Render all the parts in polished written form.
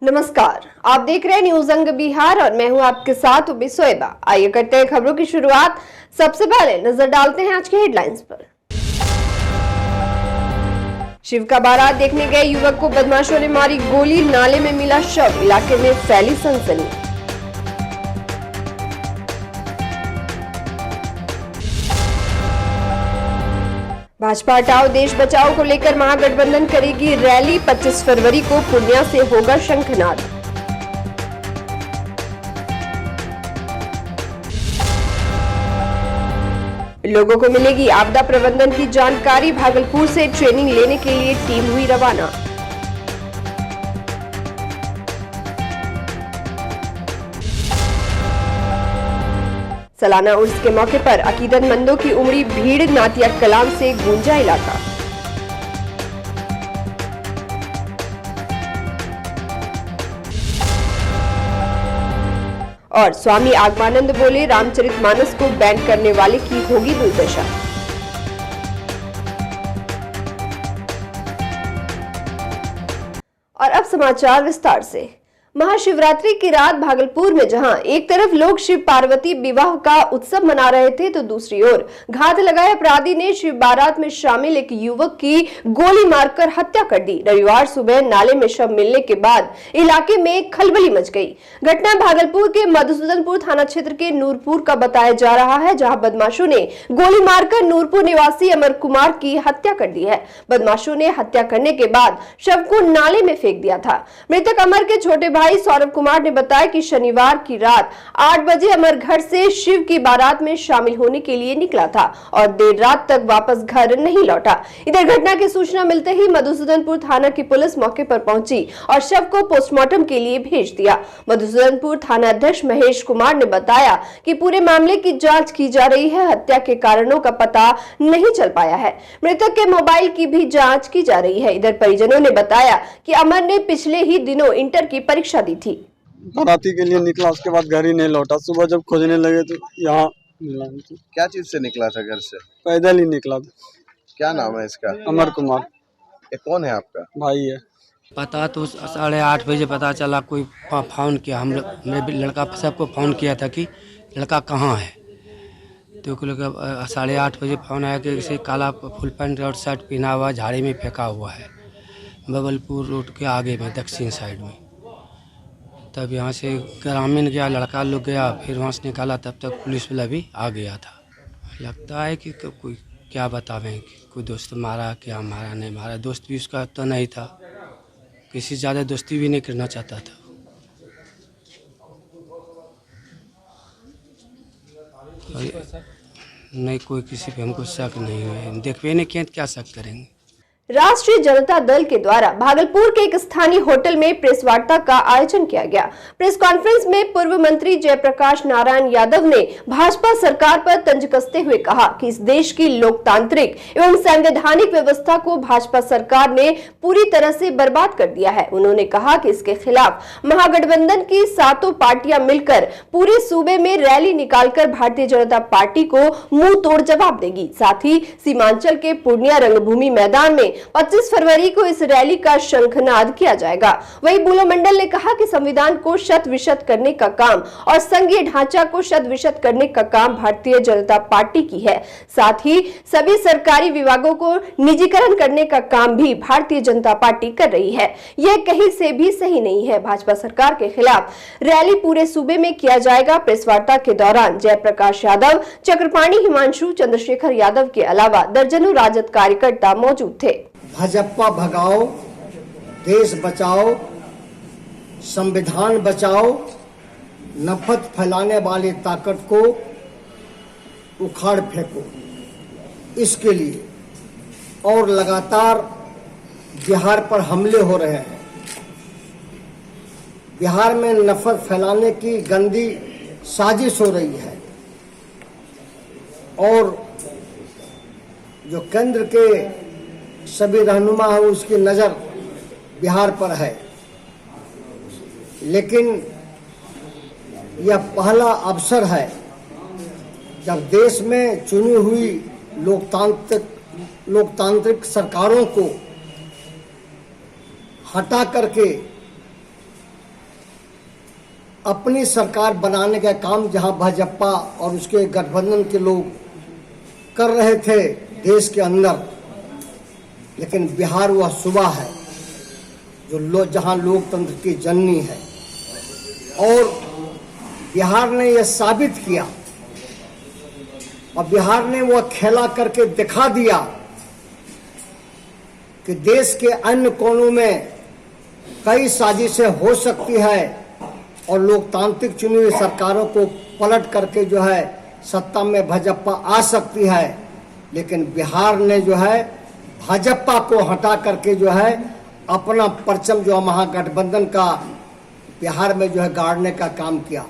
नमस्कार, आप देख रहे हैं न्यूज अंग बिहार और मैं हूं आपके साथ उबी सोएबा। आइए करते हैं खबरों की शुरुआत। सबसे पहले नजर डालते हैं आज के हेडलाइंस पर। शिव का बारात देखने गए युवक को बदमाशों ने मारी गोली, नाले में मिला शव, इलाके में फैली सनसनी। भाजपा हटाओ देश बचाओ को लेकर महागठबंधन करेगी रैली, 25 फरवरी को पूर्णिया से होगा शंखनाद। लोगों को मिलेगी आपदा प्रबंधन की जानकारी, भागलपुर से ट्रेनिंग लेने के लिए टीम हुई रवाना। सालाना उर्स के मौके पर अकीदतमंदों की उमड़ी भीड़, नातिया कलाम से गूंजा इलाका। और स्वामी आगमानंद बोले, रामचरितमानस को बैन करने वाले की होगी दुर्दशा। और अब समाचार विस्तार से। महाशिवरात्रि की रात भागलपुर में जहां एक तरफ लोग शिव पार्वती विवाह का उत्सव मना रहे थे, तो दूसरी ओर घात लगाए अपराधी ने शिव बारात में शामिल एक युवक की गोली मारकर हत्या कर दी। रविवार सुबह नाले में शव मिलने के बाद इलाके में खलबली मच गई। घटना भागलपुर के मधुसूदनपुर थाना क्षेत्र के नूरपुर का बताया जा रहा है, जहां बदमाशों ने गोली मारकर नूरपुर निवासी अमर कुमार की हत्या कर दी है। बदमाशों ने हत्या करने के बाद शव को नाले में फेंक दिया था। मृतक अमर के छोटे भाई सौरभ कुमार ने बताया कि शनिवार की रात 8 बजे अमर घर से शिव की बारात में शामिल होने के लिए निकला था और देर रात तक वापस घर नहीं लौटा। इधर घटना की सूचना मिलते ही मधुसूदनपुर थाना की पुलिस मौके पर पहुंची और शव को पोस्टमार्टम के लिए भेज दिया। मधुसूदनपुर थाना अध्यक्ष महेश कुमार ने बताया कि पूरे मामले की जांच की जा रही है। हत्या के कारणों का पता नहीं चल पाया है। मृतक के मोबाइल की भी जांच की जा रही है। इधर परिजनों ने बताया कि अमर ने पिछले ही दिनों इंटर की परीक्षा दी थी। बाराती के लिए निकला, उसके बाद घर ही नहीं लौटा। सुबह जब खोजने लगे तो यहाँ मिला। क्या चीज से निकला था घर से? पैदल ही निकला था। क्या नाम है इसका? अमर कुमार। ये कौन है आपका? भाई है। पता तो 8:30 बजे पता चला, कोई फोन किया, हम लोग मेरे लड़का सबको फ़ोन किया था कि लड़का कहाँ है। तो 8:30 बजे फ़ोन आया कि इसे काला फुल पैंट और शर्ट पहना हुआ झाड़ी में फेंका हुआ है, बबलपुर रोड के आगे में दक्षिण साइड में। तब यहाँ से ग्रामीण गया, लड़का लोग गया, फिर वहाँ से निकाला, तब तक पुलिस वाला भी आ गया था। लगता है कि कोई क्या बतावें कि कोई दोस्त मारा, क्या मारा नहीं मारा। दोस्त भी उसका तो नहीं था, किसी ज़्यादा दोस्ती भी नहीं करना चाहता था। नहीं, कोई किसी पे हमको शक नहीं है। देखवे नहीं किया तो क्या शक करेंगे। राष्ट्रीय जनता दल के द्वारा भागलपुर के एक स्थानीय होटल में प्रेस वार्ता का आयोजन किया गया। प्रेस कॉन्फ्रेंस में पूर्व मंत्री जयप्रकाश नारायण यादव ने भाजपा सरकार पर तंज कसते हुए कहा कि इस देश की लोकतांत्रिक एवं संवैधानिक व्यवस्था को भाजपा सरकार ने पूरी तरह से बर्बाद कर दिया है। उन्होंने कहा कि इसके खिलाफ महागठबंधन की 7 पार्टियां मिलकर पूरे सूबे में रैली निकालकर भारतीय जनता पार्टी को मुंह तोड़ जवाब देगी। साथ ही सीमांचल के पूर्णिया रंगभूमि मैदान में 25 फरवरी को इस रैली का शंखनाद किया जाएगा। वहीं बुलो मंडल ने कहा कि संविधान को शत-विशत करने का काम और संघीय ढांचा को शत-विशत करने का काम भारतीय जनता पार्टी की है। साथ ही सभी सरकारी विभागों को निजीकरण करने का काम भी भारतीय जनता पार्टी कर रही है। यह कहीं से भी सही नहीं है। भाजपा सरकार के खिलाफ रैली पूरे सूबे में किया जाएगा। प्रेस वार्ता के दौरान जयप्रकाश यादव, चक्रपाणी हिमांशु, चंद्रशेखर यादव के अलावा दर्जनों राजद कार्यकर्ता मौजूद थे। भाजपा भगाओ, देश बचाओ, संविधान बचाओ, नफरत फैलाने वाली ताकत को उखाड़ फेंको। इसके लिए और लगातार बिहार पर हमले हो रहे हैं। बिहार में नफरत फैलाने की गंदी साजिश हो रही है और जो केंद्र के सभी रहनुमा है उसकी नज़र बिहार पर है। लेकिन यह पहला अवसर है जब देश में चुनी हुई लोकतांत्रिक सरकारों को हटा करके अपनी सरकार बनाने का काम जहां भाजपा और उसके गठबंधन के लोग कर रहे थे देश के अंदर, लेकिन बिहार वह सूबा है जो जहां लोकतंत्र की जननी है। और बिहार ने यह साबित किया और बिहार ने वह खेला करके दिखा दिया कि देश के अन्य कोनों में कई साजिशें हो सकती है और लोकतांत्रिक चुनी हुई सरकारों को पलट करके जो है सत्ता में भाजपा आ सकती है। लेकिन बिहार ने जो है भाजपा को हटा करके जो है अपना परचम जो महागठबंधन का बिहार में जो है गाड़ने का काम किया।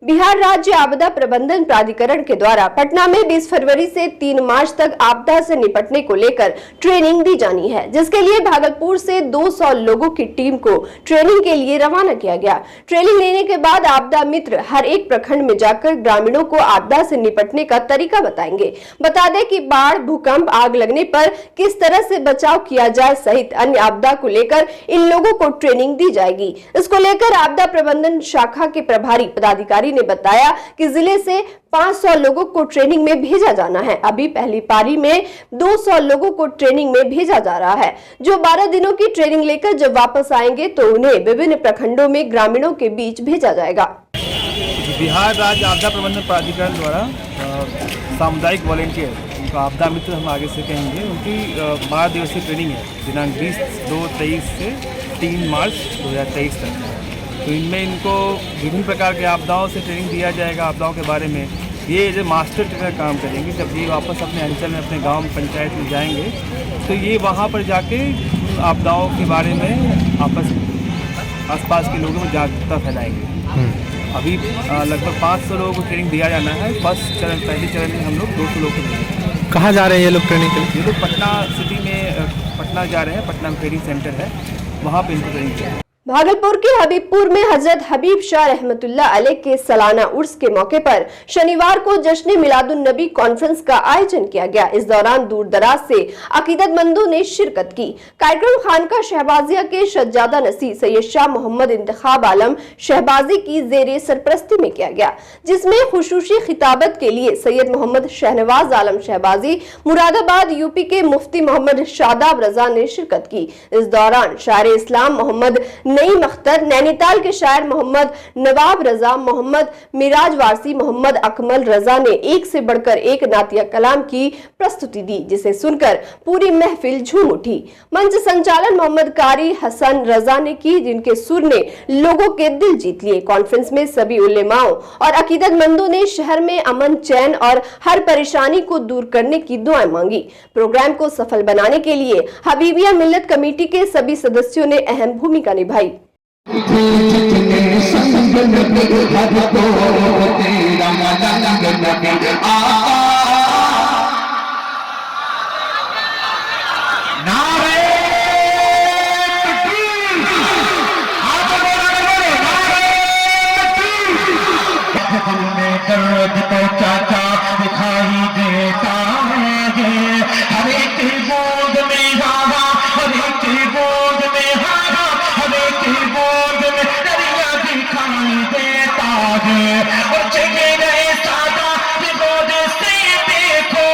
बिहार राज्य आपदा प्रबंधन प्राधिकरण के द्वारा पटना में 20 फरवरी से 3 मार्च तक आपदा से निपटने को लेकर ट्रेनिंग दी जानी है, जिसके लिए भागलपुर से 200 लोगों की टीम को ट्रेनिंग के लिए रवाना किया गया। ट्रेनिंग लेने के बाद आपदा मित्र हर एक प्रखंड में जाकर ग्रामीणों को आपदा से निपटने का तरीका बताएंगे। बता दें कि बाढ़, भूकंप, आग लगने पर किस तरह से बचाव किया जाए सहित अन्य आपदा को लेकर इन लोगों को ट्रेनिंग दी जाएगी। इसको लेकर आपदा प्रबंधन शाखा के प्रभारी पदाधिकारी ने बताया कि जिले से 500 लोगों को ट्रेनिंग में भेजा जाना है। अभी पहली पारी में 200 लोगों को ट्रेनिंग में भेजा जा रहा है, जो 12 दिनों की ट्रेनिंग लेकर जब वापस आएंगे तो उन्हें विभिन्न प्रखंडों में ग्रामीणों के बीच भेजा जाएगा। बिहार राज्य आपदा प्रबंधन प्राधिकरण द्वारा सामुदायिक वॉलेंटियर, उनको आपदा मित्र हम आगे से कहेंगे, उनकी 12 दिवसीय ट्रेनिंग है दिनांक 20/2/23 से 3 मार्च 2023 तक। तो इनमें इनको विभिन्न प्रकार के आपदाओं से ट्रेनिंग दिया जाएगा। आपदाओं के बारे में ये एज ए मास्टर ट्रेनर काम करेंगे। जब ये वापस अपने अंचल में, अपने गांव में, पंचायत में जाएंगे तो ये वहां पर जाके आपदाओं के बारे में आसपास के लोगों में जागरूकता फैलाएंगे। अभी लगभग 500 लोगों को ट्रेनिंग दिया जाना है। पहले चरण में हम लोग 200 लोगों को देंगे। कहाँ जा रहे हैं ये लोग ट्रेनिंग के लिए? ये लोग पटना सिटी में पटना जा रहे हैं। पटना में ट्रेनिंग सेंटर है, वहाँ पर इनको ट्रेनिंग किया। भागलपुर के हबीबपुर में हजरत हबीब शाह रहमतुल्लाह अलैह के सालाना उर्स के मौके पर शनिवार को जश्न मिलादुन नबी कॉन्फ्रेंस का आयोजन किया गया। इस दौरान दूर दराज से अकीदतमंदों ने शिरकत की। कार्यक्रम खानका शहबाजिया के शहजादा नसी सैयद शाह मोहम्मद इंतखाब आलम शहबाजी की जेरे सरपरस्ती में किया गया, जिसमें खुसूसी खिताबत के लिए सैयद मोहम्मद शहनवाज आलम शहबाजी, मुरादाबाद यूपी के मुफ्ती मोहम्मद शादाब रजा ने शिरकत की। इस दौरान शायर इस्लाम मोहम्मद नईम अख्तर, नैनीताल के शायर मोहम्मद नवाब रजा, मोहम्मद मिराज वारसी, मोहम्मद अकमल रजा ने एक से बढ़कर एक नातिया कलाम की प्रस्तुति दी, जिसे सुनकर पूरी महफिल झूम उठी। मंच संचालन मोहम्मद कारी हसन रजा ने की, जिनके सुर ने लोगों के दिल जीत लिए। कॉन्फ्रेंस में सभी उलेमाओं और अकीदतमंदों ने शहर में अमन, चैन और हर परेशानी को दूर करने की दुआएं मांगी। प्रोग्राम को सफल बनाने के लिए हबीबिया मिल्लत कमेटी के सभी सदस्यों ने अहम भूमिका निभाई। चाचा दिखाई देता है, हर एक बूंद में राधा, हर एक बूंद में हारा, हर एक बूंद में दरिया दिखाई देता है। और चले गए सादा गोद से देखो,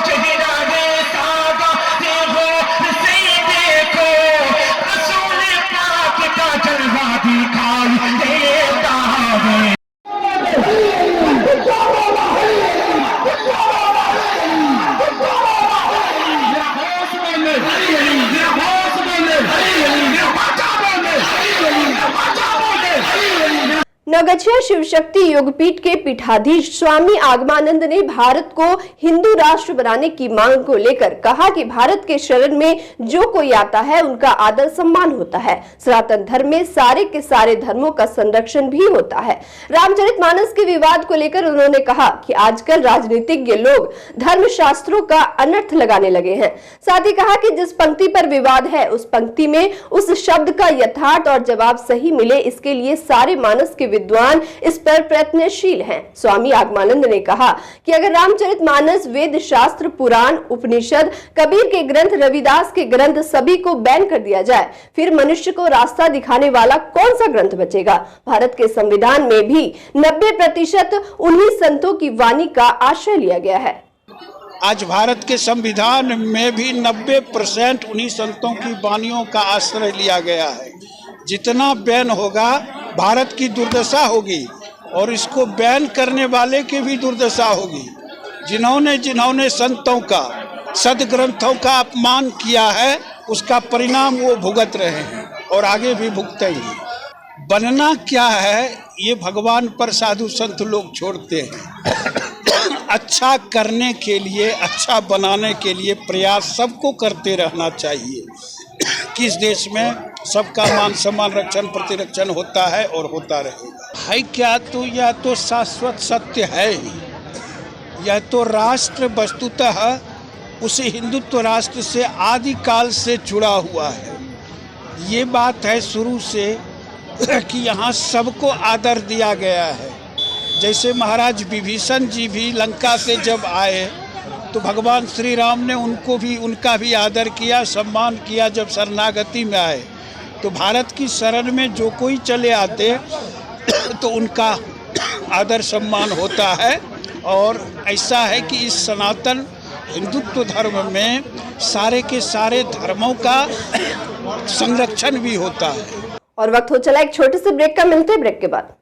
चले गए सादा गोद से देखो, रसूल पाक का जलवा दिखाई देता है। नवगछिया शिव शक्ति योगपीठ के पीठाधीश स्वामी आगमानंद ने भारत को हिंदू राष्ट्र बनाने की मांग को लेकर कहा कि भारत के शरण में जो कोई आता है उनका आदर सम्मान होता है। सनातन धर्म में सारे के सारे धर्मों का संरक्षण भी होता है। रामचरितमानस के विवाद को लेकर उन्होंने कहा कि आजकल राजनीतिज्ञ लोग धर्म शास्त्रों का अनर्थ लगाने लगे हैं। साथ ही कहा कि जिस पंक्ति पर विवाद है उस पंक्ति में उस शब्द का यथार्थ और जवाब सही मिले, इसके लिए सारे मानस के विद्वान इस पर प्रयत्नशील हैं। स्वामी आगमानंद ने कहा कि अगर रामचरितमानस, वेद शास्त्र, पुराण, उपनिषद, कबीर के ग्रंथ, रविदास के ग्रंथ सभी को बैन कर दिया जाए, फिर मनुष्य को रास्ता दिखाने वाला कौन सा ग्रंथ बचेगा। भारत के संविधान में भी 90% उन्हीं संतों की वाणी का आश्रय लिया गया है। आज भारत के संविधान में भी 90% उन्हीं संतों की वाणियों का आश्रय लिया गया है। जितना बैन होगा भारत की दुर्दशा होगी और इसको बैन करने वाले की भी दुर्दशा होगी। जिन्होंने संतों का, सदग्रंथों का अपमान किया है, उसका परिणाम वो भुगत रहे हैं और आगे भी भुगतेंगे। बनना क्या है ये भगवान पर साधु संत लोग छोड़ते हैं। अच्छा करने के लिए, अच्छा बनाने के लिए प्रयास सबको करते रहना चाहिए। किस देश में सबका मान सम्मान, रक्षण प्रतिरक्षण होता है और होता रहेगा। है क्या तो यह तो शाश्वत सत्य है ही। यह तो राष्ट्र वस्तुतः उस हिंदुत्व राष्ट्र से आदि काल से जुड़ा हुआ है। ये बात है शुरू से कि यहाँ सबको आदर दिया गया है। जैसे महाराज विभीषण जी भी लंका से जब आए तो भगवान श्री राम ने उनका भी आदर किया, सम्मान किया। जब शरणागति में आए तो भारत की शरण में जो कोई चले आते तो उनका आदर सम्मान होता है। और ऐसा है कि इस सनातन हिंदुत्व धर्म में सारे के सारे धर्मों का संरक्षण भी होता है। और वक्त हो चला एक छोटे से ब्रेक का, मिलते हैं ब्रेक के बाद।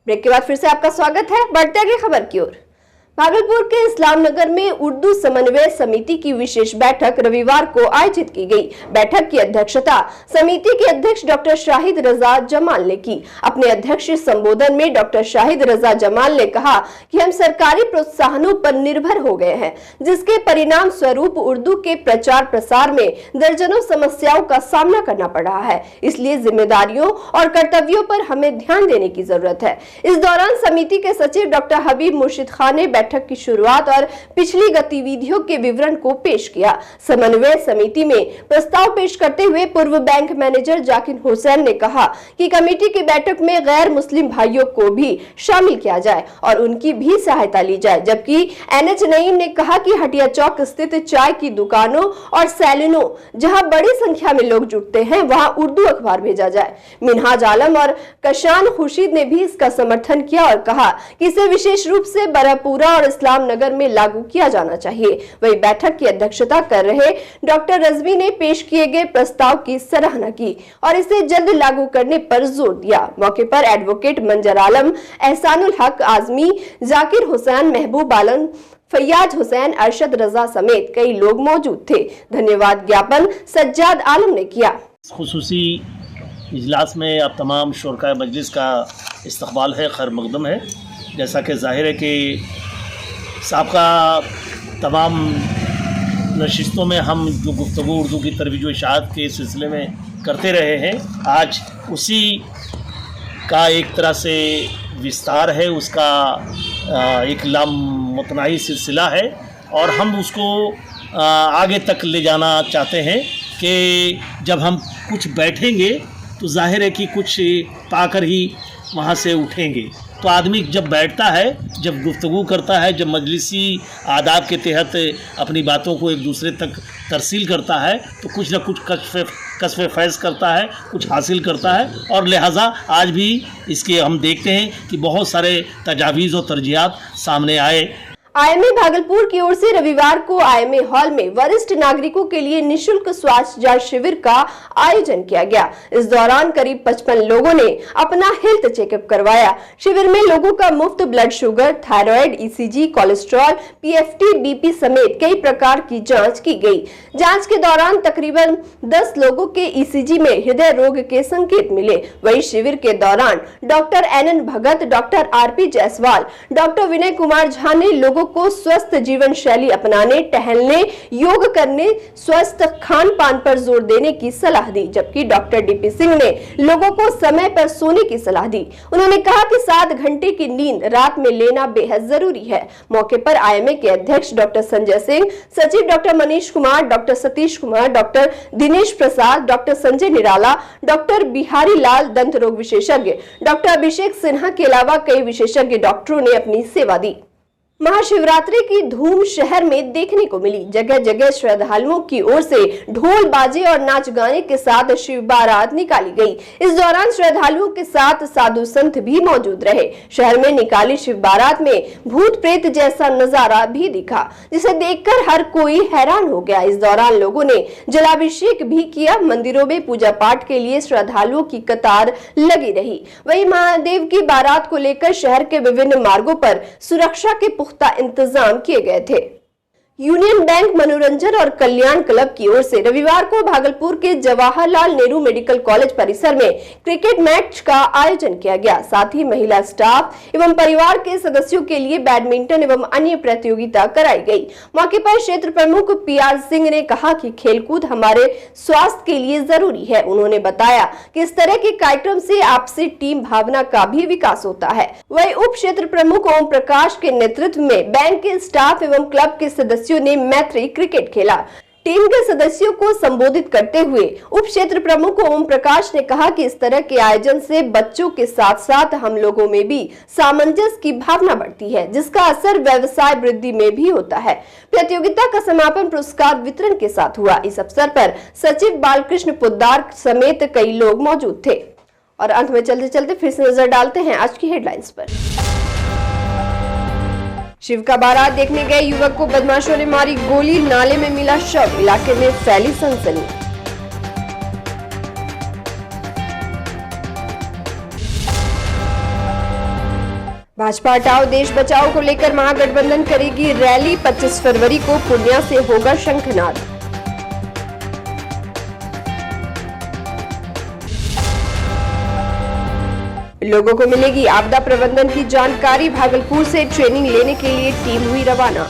ब्रेक के बाद फिर से आपका स्वागत है। बढ़ते अगली खबर की ओर। भागलपुर के इस्लाम नगर में उर्दू समन्वय समिति की विशेष बैठक रविवार को आयोजित की गई। बैठक की अध्यक्षता समिति के अध्यक्ष डॉक्टर शाहिद रजा जमाल ने की। अपने अध्यक्षीय संबोधन में डॉक्टर शाहिद रजा जमाल ने कहा कि हम सरकारी प्रोत्साहनों पर निर्भर हो गए हैं, जिसके परिणाम स्वरूप उर्दू के प्रचार प्रसार में दर्जनों समस्याओं का सामना करना पड़ रहा है। इसलिए जिम्मेदारियों और कर्तव्यों पर हमें ध्यान देने की जरूरत है। इस दौरान समिति के सचिव डॉक्टर हबीब मुर्शिद खान ने बैठक की शुरुआत और पिछली गतिविधियों के विवरण को पेश किया। समन्वय समिति में प्रस्ताव पेश करते हुए पूर्व बैंक मैनेजर जाकिर हुसैन ने कहा कि कमेटी की बैठक में गैर मुस्लिम भाइयों को भी शामिल किया जाए और उनकी भी सहायता ली जाए। जबकि एनएच नईम ने कहा कि हटिया चौक स्थित चाय की दुकानों और सैलूनों जहां बड़ी संख्या में लोग जुटते हैं, वहां उर्दू अखबार भेजा जाए। मिनहाज आलम और कशान खुर्शीद ने भी इसका समर्थन किया और कहा कि इसे विशेष रूप से बरापुरा और इस्लाम नगर में लागू किया जाना चाहिए। वही बैठक की अध्यक्षता कर रहे डॉक्टर रजवी ने पेश किए गए प्रस्ताव की सराहना की और इसे जल्द लागू करने पर जोर दिया। मौके पर एडवोकेट मंजर आलम, एहसानुल हक आजमी, जाकिर हुसैन, महबूब आलम, फैयाज हुसैन, अरशद रजा समेत कई लोग मौजूद थे। धन्यवाद ज्ञापन सज्जाद आलम ने किया। खुसूसी इजलास में अब तमाम शुरकाए मजलिस का इस्तकबाल है, खैर मकदम है। जैसा कि जाहिर है कि साबका तमाम नशिस्तों में हम जो गुफ्तगू उर्दू की तरवीज व इशाअत के सिलसिले में करते रहे हैं, आज उसी का एक तरह से विस्तार है, उसका एक लामुतनाही सिलसिला है और हम उसको आगे तक ले जाना चाहते हैं कि जब हम कुछ बैठेंगे तो जाहिर है कि कुछ पाकर ही वहाँ से उठेंगे। तो आदमी जब बैठता है, जब गुफ्तगू करता है, जब मजलिसी आदाब के तहत अपनी बातों को एक दूसरे तक तरसील करता है तो कुछ न कुछ कस्फ़ फैज़ करता है, कुछ हासिल करता है। और लिहाजा आज भी इसके हम देखते हैं कि बहुत सारे तजावीज़ और तरजीहात सामने आए। आईएमए भागलपुर की ओर से रविवार को आईएमए हॉल में वरिष्ठ नागरिकों के लिए निशुल्क स्वास्थ्य जांच शिविर का आयोजन किया गया। इस दौरान करीब 55 लोगों ने अपना हेल्थ चेकअप करवाया। शिविर में लोगों का मुफ्त blood sugar, thyroid, ECG, cholesterol, PFT, BP समेत कई प्रकार की जांच की गई। जांच के दौरान तकरीबन 10 लोगों के ईसीजी में हृदय रोग के संकेत मिले। वहीं शिविर के दौरान डॉक्टर NN भगत, doctor RP Jaiswal, doctor Vinay Kumar Jha ने लोगों को स्वस्थ जीवन शैली अपनाने, टहलने, योग करने, स्वस्थ खान पान पर जोर देने की सलाह दी, जबकि डॉक्टर DP सिंह ने लोगों को समय पर सोने की सलाह दी। उन्होंने कहा कि 7 घंटे की नींद रात में लेना बेहद जरूरी है। मौके पर आईएमए के अध्यक्ष डॉक्टर संजय सिंह, सचिव doctor Manish Kumar, doctor Satish Kumar, doctor Dinesh Prasad, doctor Sanjay Nirala, doctor Bihari Lal, दंत रोग विशेषज्ञ डॉक्टर अभिषेक सिन्हा के अलावा कई विशेषज्ञ डॉक्टरों ने अपनी सेवा दी। महाशिवरात्रि की धूम शहर में देखने को मिली। जगह जगह श्रद्धालुओं की ओर से ढोल बाजे और नाच गाने के साथ शिव बारात निकाली गई। इस दौरान श्रद्धालुओं के साथ साधु संत भी मौजूद रहे। शहर में निकाली शिव बारात में भूत प्रेत जैसा नजारा भी दिखा, जिसे देखकर हर कोई हैरान हो गया। इस दौरान लोगों ने जलाभिषेक भी किया। मंदिरों में पूजा पाठ के लिए श्रद्धालुओं की कतार लगी रही। वहीं महादेव की बारात को लेकर शहर के विभिन्न मार्गों पर सुरक्षा के पुख्ता इंतजाम किए गए थे। यूनियन बैंक मनोरंजन और कल्याण क्लब की ओर से रविवार को भागलपुर के जवाहरलाल नेहरू मेडिकल कॉलेज परिसर में क्रिकेट मैच का आयोजन किया गया। साथ ही महिला स्टाफ एवं परिवार के सदस्यों के लिए बैडमिंटन एवं अन्य प्रतियोगिता कराई गई। मौके पर क्षेत्र प्रमुख PR सिंह ने कहा कि खेलकूद हमारे स्वास्थ्य के लिए जरूरी है। उन्होंने बताया कि इस तरह के कार्यक्रम से आपसी टीम भावना का भी विकास होता है। वही उप क्षेत्र प्रमुख ओम प्रकाश के नेतृत्व में बैंक के स्टाफ एवं क्लब के सदस्य ने मैत्री क्रिकेट खेला। टीम के सदस्यों को संबोधित करते हुए उप क्षेत्र प्रमुख ओम प्रकाश ने कहा कि इस तरह के आयोजन से बच्चों के साथ साथ हम लोगों में भी सामंजस्य की भावना बढ़ती है, जिसका असर व्यवसाय वृद्धि में भी होता है। प्रतियोगिता का समापन पुरस्कार वितरण के साथ हुआ। इस अवसर पर सचिव बालकृष्ण पोद्दार समेत कई लोग मौजूद थे। और अंत में चलते चलते फिर से नजर डालते हैं आज की हेडलाइंस पर। शिव का बारात देखने गए युवक को बदमाशों ने मारी गोली, नाले में मिला शव, इलाके में फैली सनसनी। भाजपा हटाओ देश बचाओ को लेकर महागठबंधन करेगी रैली, 25 फरवरी को पूर्णिया से होगा शंखनाद। लोगों को मिलेगी आपदा प्रबंधन की जानकारी, भागलपुर से ट्रेनिंग लेने के लिए टीम हुई रवाना।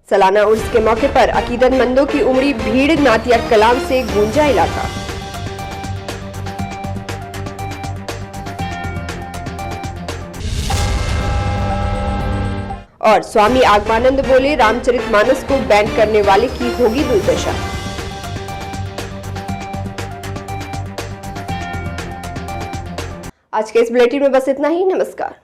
सालाना उर्स के मौके पर अकीदतमंदों की उमड़ी भीड़, नातिया कलाम से गूंजा इलाका। और स्वामी आगमानंद बोले, रामचरितमानस को बैन करने वाले की होगी दुर्दशा। आज के इस बुलेटिन में बस इतना ही। नमस्कार।